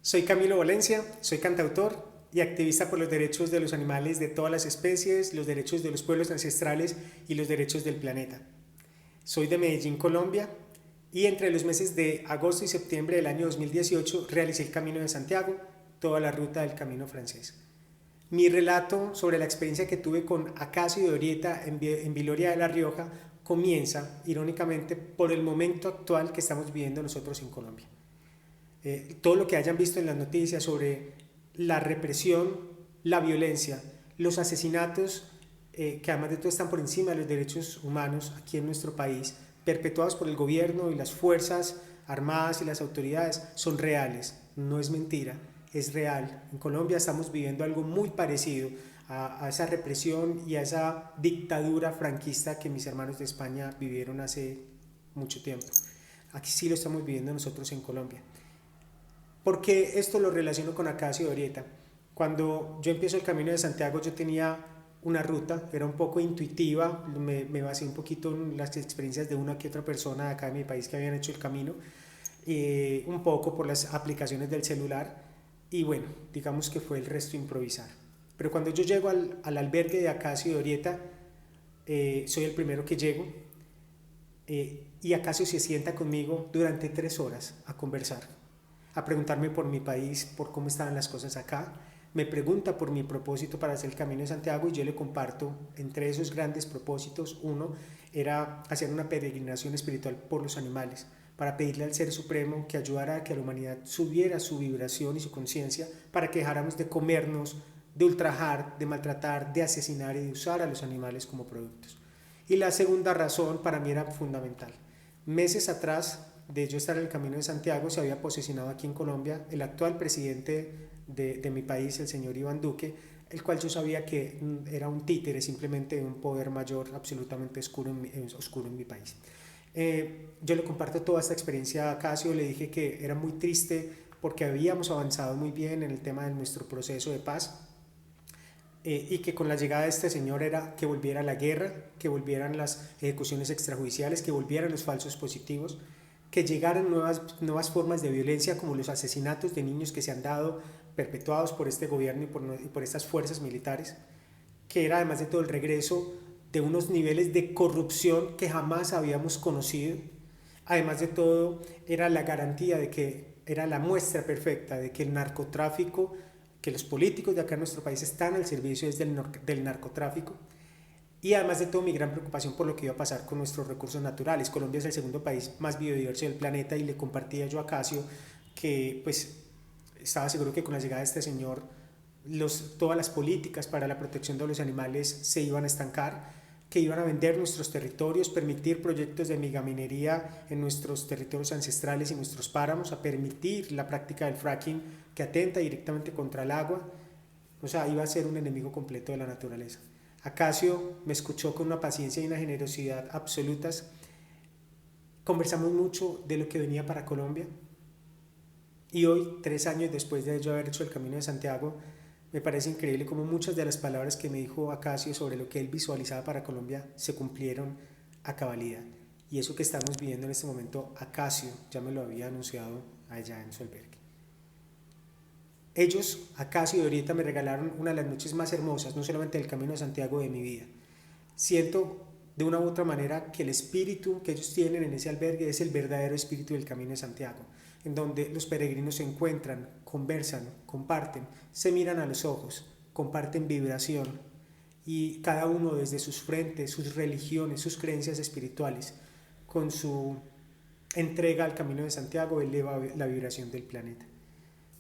Soy Camilo Valencia, soy cantautor y activista por los derechos de los animales de todas las especies, los derechos de los pueblos ancestrales y los derechos del planeta. Soy de Medellín, Colombia, y entre los meses de agosto y septiembre del año 2018 realicé el Camino de Santiago, toda la ruta del Camino francés. Mi relato sobre la experiencia que tuve con Acacio de Orieta en Viloria de La Rioja comienza, irónicamente, por el momento actual que estamos viviendo nosotros en Colombia. Todo lo que hayan visto en las noticias sobre la represión, la violencia, los asesinatos, que además de todo están por encima de los derechos humanos aquí en nuestro país, perpetuados por el gobierno y las fuerzas armadas y las autoridades, son reales, no es mentira, es real. En Colombia estamos viviendo algo muy parecido a esa represión y a esa dictadura franquista que mis hermanos de España vivieron hace mucho tiempo. Aquí sí lo estamos viviendo nosotros en Colombia. ¿Por qué esto lo relaciono con Acacio de Orieta? Cuando yo empiezo el Camino de Santiago yo tenía una ruta, era un poco intuitiva, me basé un poquito en las experiencias de una que otra persona de acá en mi país que habían hecho el camino, un poco por las aplicaciones del celular y bueno, digamos que fue el resto improvisar. Pero cuando yo llego al albergue de Acacio de Orieta, soy el primero que llego y Acacio se sienta conmigo durante 3 horas a conversar, a preguntarme por mi país, por cómo estaban las cosas acá. Me pregunta por mi propósito para hacer el Camino de Santiago y yo le comparto entre esos grandes propósitos. Uno era hacer una peregrinación espiritual por los animales, para pedirle al Ser Supremo que ayudara a que la humanidad subiera su vibración y su conciencia para que dejáramos de comernos, de ultrajar, de maltratar, de asesinar y de usar a los animales como productos. Y la segunda razón para mí era fundamental. Meses atrás de yo estar en el Camino de Santiago se había posesionado aquí en Colombia el actual presidente de mi país, el señor Iván Duque, el cual yo sabía que era un títere simplemente de un poder mayor absolutamente oscuro en mi país. Yo le comparto toda esta experiencia a Casio, le dije que era muy triste porque habíamos avanzado muy bien en el tema de nuestro proceso de paz, y que con la llegada de este señor era que volviera la guerra, que volvieran las ejecuciones extrajudiciales, que volvieran los falsos positivos, que llegaran nuevas formas de violencia como los asesinatos de niños que se han dado perpetuados por este gobierno y por estas fuerzas militares, que era además de todo el regreso de unos niveles de corrupción que jamás habíamos conocido. Además de todo, era la garantía de que era la muestra perfecta de que el narcotráfico, que los políticos de acá en nuestro país están al servicio del narcotráfico. Y además de todo, mi gran preocupación por lo que iba a pasar con nuestros recursos naturales. Colombia es el segundo país más biodiverso del planeta y le compartía yo a Casio que pues estaba seguro que con la llegada de este señor todas las políticas para la protección de los animales se iban a estancar, que iban a vender nuestros territorios, permitir proyectos de megaminería en nuestros territorios ancestrales y nuestros páramos, a permitir la práctica del fracking que atenta directamente contra el agua. O sea, iba a ser un enemigo completo de la naturaleza. Acacio me escuchó con una paciencia y una generosidad absolutas. Conversamos mucho de lo que venía para Colombia y hoy, 3 años después de yo haber hecho el Camino de Santiago, me parece increíble cómo muchas de las palabras que me dijo Acacio sobre lo que él visualizaba para Colombia se cumplieron a cabalidad. Y eso que estamos viviendo en este momento, Acacio ya me lo había anunciado allá en su albergue. Ellos, Acacio y Orieta, me regalaron una de las noches más hermosas, no solamente del Camino de Santiago de mi vida. Siento de una u otra manera que el espíritu que ellos tienen en ese albergue es el verdadero espíritu del Camino de Santiago, en donde los peregrinos se encuentran, conversan, comparten, se miran a los ojos, comparten vibración y cada uno desde sus frentes, sus religiones, sus creencias espirituales, con su entrega al Camino de Santiago eleva la vibración del planeta.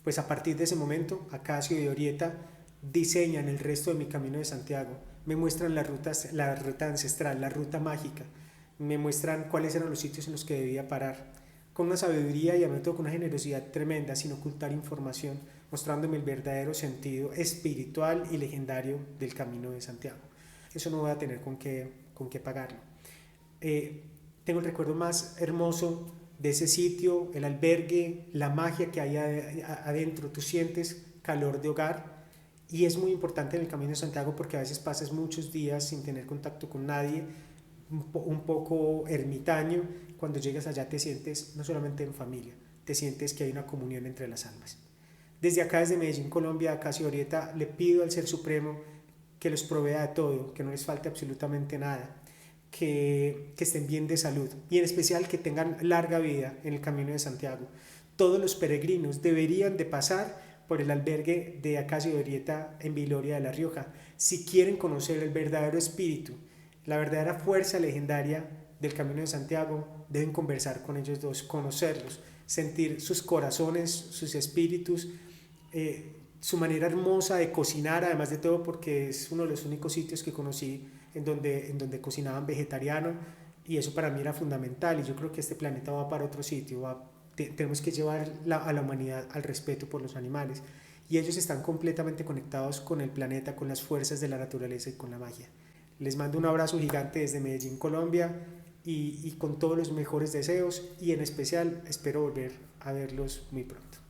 Pues a partir de ese momento, Acacio y Orieta diseñan el resto de mi Camino de Santiago, me muestran la ruta ancestral, la ruta mágica, me muestran cuáles eran los sitios en los que debía parar, con una sabiduría y a todo con una generosidad tremenda, sin ocultar información, mostrándome el verdadero sentido espiritual y legendario del Camino de Santiago. Eso no voy a tener con qué pagarlo. Tengo el recuerdo más hermoso de ese sitio, el albergue, la magia que hay adentro. Tú sientes calor de hogar y es muy importante en el Camino de Santiago porque a veces pasas muchos días sin tener contacto con nadie, un poco ermitaño. Cuando llegas allá te sientes no solamente en familia, te sientes que hay una comunión entre las almas. Desde acá, desde Medellín, Colombia, Acacio Orieta, le pido al Ser Supremo que los provea de todo, que no les falte absolutamente nada, que estén bien de salud y en especial que tengan larga vida en el Camino de Santiago. Todos los peregrinos deberían de pasar por el albergue de Acacio Orieta en Viloria de La Rioja, si quieren conocer el verdadero espíritu, la verdadera fuerza legendaria del Camino de Santiago. Deben conversar con ellos dos, conocerlos, sentir sus corazones, sus espíritus, su manera hermosa de cocinar, además de todo porque es uno de los únicos sitios que conocí en donde cocinaban vegetariano, y eso para mí era fundamental, y yo creo que este planeta va para otro sitio, tenemos que llevar a la humanidad al respeto por los animales, y ellos están completamente conectados con el planeta, con las fuerzas de la naturaleza y con la magia. Les mando un abrazo gigante desde Medellín, Colombia, y con todos los mejores deseos, y en especial espero volver a verlos muy pronto.